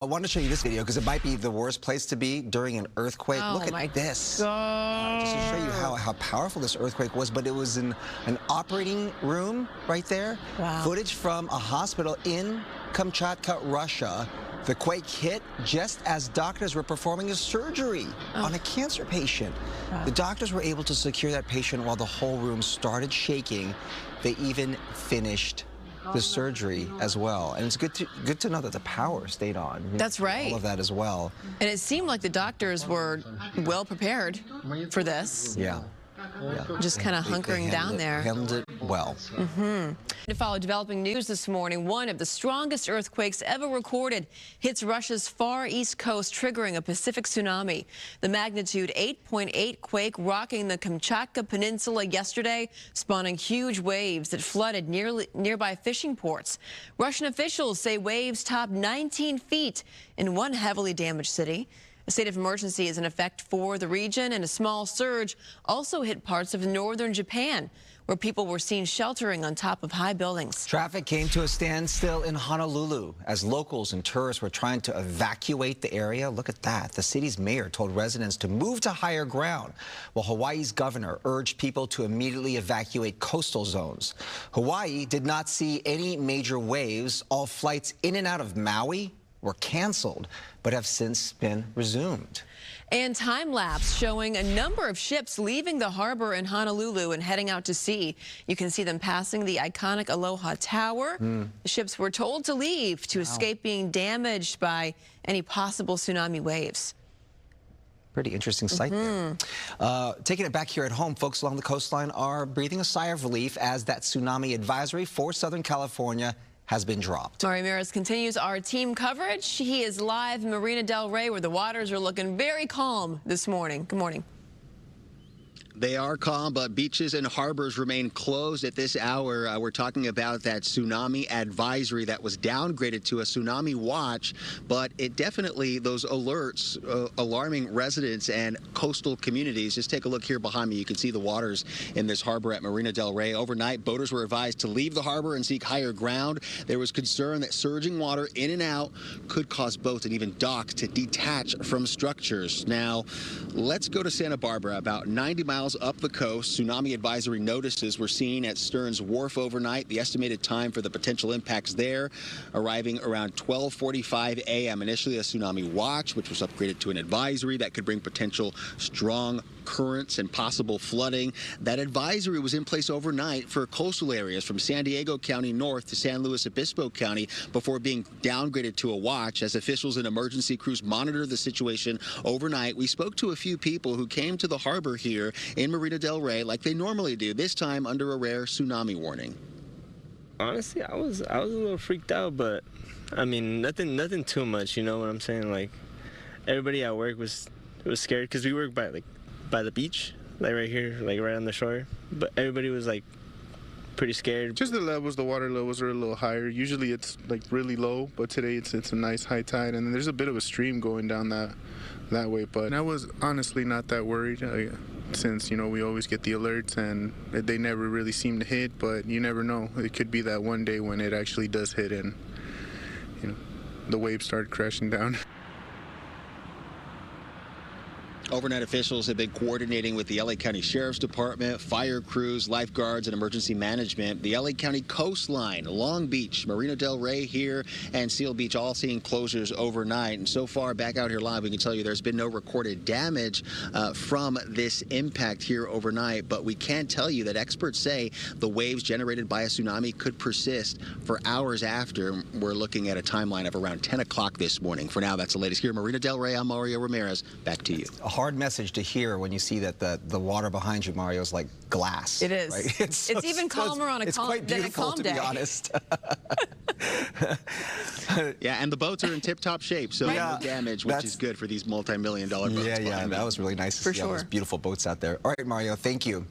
I wanted to show you this video because it might be the worst place to be during an earthquake. Oh, Look at this. Just to show you how powerful this earthquake was, but it was in an operating room right there. Wow. Footage from a hospital in Kamchatka, Russia. The quake hit just as doctors were performing a surgery on a cancer patient. Wow. The doctors were able to secure that patient while the whole room started shaking. They even finished the surgery as well. And it's good to know that the power stayed on. That's right. All of that as well. And it seemed like the doctors were well prepared for this. Yeah. Just kind of hunkering down there. Handled it well. To follow developing news this morning, one of the strongest earthquakes ever recorded hits Russia's far east coast, triggering a Pacific tsunami. The magnitude 8.8 quake rocking the Kamchatka Peninsula yesterday, spawning huge waves that flooded nearby fishing ports. Russian officials say waves topped 19 feet in one heavily damaged city. A state of emergency is in effect for the region, and a small surge also hit parts of northern Japan, where people were seen sheltering on top of high buildings. Traffic came to a standstill in Honolulu as locals and tourists were trying to evacuate the area. Look at that. The city's mayor told residents to move to higher ground, while Hawaii's governor urged people to immediately evacuate coastal zones. Hawaii did not see any major waves. All flights in and out of Maui were canceled, but have since been resumed. And time-lapse showing a number of ships leaving the harbor in Honolulu and heading out to sea. You can see them passing the iconic Aloha Tower. The ships were told to leave to escape being damaged by any possible tsunami waves. Pretty interesting sight there. Taking it back here at home, folks along the coastline are breathing a sigh of relief as that tsunami advisory for Southern California has been dropped. Mario Ramirez continues our team coverage. He is live in Marina del Rey, where the waters are looking very calm this morning. Good morning. They are calm, but beaches and harbors remain closed at this hour. We're talking about that tsunami advisory that was downgraded to a tsunami watch, but it definitely, those alerts alarming residents and coastal communities. Just take a look here behind me. You can see the waters in this harbor at Marina del Rey. Overnight, boaters were advised to leave the harbor and seek higher ground. There was concern that surging water in and out could cause boats and even docks to detach from structures. Now, let's go to Santa Barbara, about 90 miles up the coast. Tsunami advisory notices were seen at Stearns Wharf overnight. The estimated time for the potential impacts there arriving around 12:45 a.m. Initially a tsunami watch, which was upgraded to an advisory that could bring potential strong currents and possible flooding. That advisory was in place overnight for coastal areas from San Diego County north to San Luis Obispo County before being downgraded to a watch as officials and emergency crews monitor the situation overnight. We spoke to a few people who came to the harbor here in Marina del Rey like they normally do, this time under a rare tsunami warning. Honestly, I was a little freaked out, but I mean, nothing too much, you know what I'm saying? Like, everybody at work was scared because we work by the beach, like right here, like right on the shore. But everybody was like pretty scared. Just the water levels are a little higher. Usually it's like really low, but today it's a nice high tide, and there's a bit of a stream going down that way. But I was honestly not that worried, since, you know, we always get the alerts and they never really seem to hit. But you never know. It could be that one day when it actually does hit and, you know, the waves start crashing down. Overnight officials have been coordinating with the LA County Sheriff's Department, fire crews, lifeguards, and emergency management. The LA County coastline, Long Beach, Marina del Rey here, and Seal Beach all seeing closures overnight. And so far, back out here live, we can tell you there's been no recorded damage from this impact here overnight. But we can tell you that experts say the waves generated by a tsunami could persist for hours after. We're looking at a timeline of around 10 o'clock this morning. For now, that's the latest here. Marina del Rey, I'm Mario Ramirez. Back to you. A hard message to hear when you see that the water behind you, Mario, is like glass. It is. Right? It's even calmer on a calm day. It's quite beautiful, to be honest. Yeah, and the boats are in tip-top shape, so no damage, which is good for these multi-million-dollar boats. Yeah, that was really nice to see all those beautiful boats out there. All right, Mario, thank you.